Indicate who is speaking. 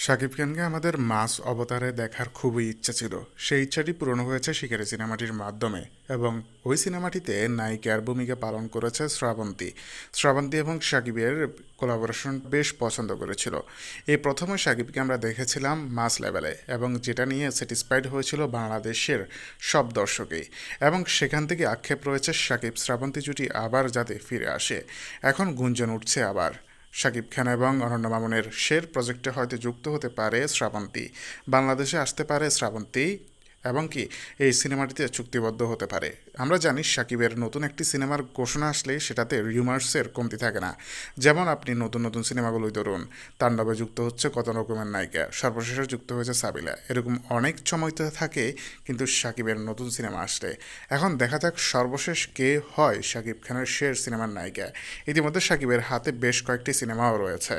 Speaker 1: শাকিব খানকে আমাদের মাস অবতারে দেখার খুবই ইচ্ছা ছিল। সেই ইচ্ছাটি পূরণ হয়েছে শিকারী সিনেমাটির মাধ্যমে। এবং ওই সিনেমাটিতে নায়িকার ভূমিকা পালন করেছে শ্রাবন্তী। শ্রাবন্তী এবং শাকিবের কোলাবোরেশন বেশ পছন্দ করেছিল। এই প্রথমে শাকিবকে আমরা দেখেছিলাম মাস লেভেলে, এবং যেটা নিয়ে স্যাটিসফাইড হয়েছিল বাংলাদেশের সব দর্শকই। এবং সেখান থেকে আক্ষেপ রয়েছে শাকিব শ্রাবন্তী জুটি আবার যাতে ফিরে আসে। এখন গুঞ্জন উঠছে আবার শাকিব খান এবং অনন্য মামুনের শের প্রজেক্টে হয়তো যুক্ত হতে পারে শ্রাবন্তী। বাংলাদেশে আসতে পারে শ্রাবন্তী, এবং কি এই সিনেমাটিতে চুক্তিবদ্ধ হতে পারে। আমরা জানি শাকিবের নতুন একটি সিনেমার ঘোষণা আসলে সেটাতে রিউমার্সের কমতি থাকে না। যেমন আপনি নতুন নতুন সিনেমাগুলোই ধরুন, তাণ্ডবে যুক্ত হচ্ছে কত রকমের নায়িকা, সর্বশেষে যুক্ত হয়েছে সাবিলা, এরকম অনেক চমকতে থাকে কিন্তু শাকিবের নতুন সিনেমা আসলে। এখন দেখা যাক সর্বশেষ কে হয় শাকিব খানের শের সিনেমার নায়িকা। ইতিমধ্যে শাকিবের হাতে বেশ কয়েকটি সিনেমাও রয়েছে।